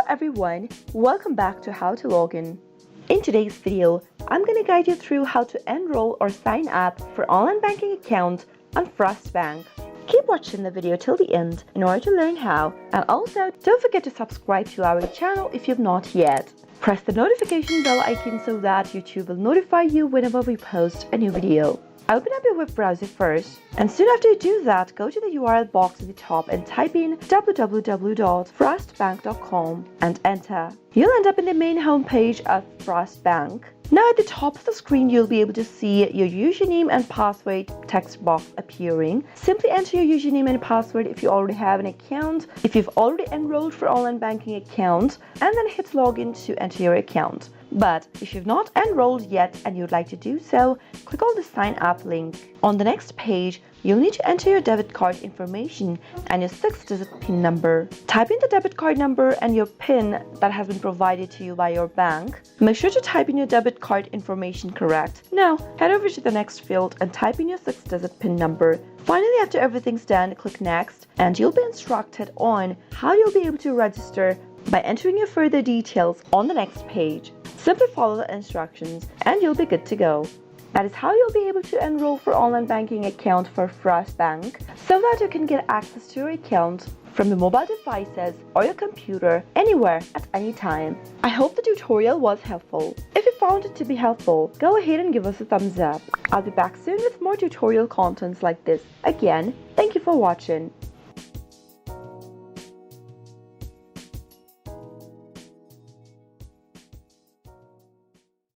everyone, welcome back to How to Login. In today's video, I'm going to guide you through how to enroll or sign up for online banking account on Frost Bank. Keep watching the video till the end in order to learn how, and also don't forget to subscribe to our channel if you've not yet. Press the notification bell icon so that YouTube will notify you whenever we post a new video. Open up your web browser first, and soon after you do that, go to the URL box at the top and type in www.frostbank.com and enter. You'll end up in the main homepage of Frost Bank. Now at the top of the screen, you'll be able to see your username and password text box appearing. Simply enter your username and password if you already have an account, if you've already enrolled for online banking account, and then hit login to enter your account. But if you've not enrolled yet and you'd like to do so, click on the sign up link. On the next page, you'll need to enter your debit card information and your 6-digit PIN number. Type in the debit card number and your PIN that has been provided to you by your bank. Make sure to type in your debit card information correct. Now, head over to the next field and type in your 6-digit PIN number. Finally, after everything's done, click Next, and you'll be instructed on how you'll be able to register by entering your further details on the next page. Simply follow the instructions and you'll be good to go. That is how you'll be able to enroll for online banking account for Frost Bank, so that you can get access to your account from your mobile devices or your computer anywhere at any time. I hope the tutorial was helpful. If you found it to be helpful, go ahead and give us a thumbs up. I'll be back soon with more tutorial contents like this. Again, thank you for watching.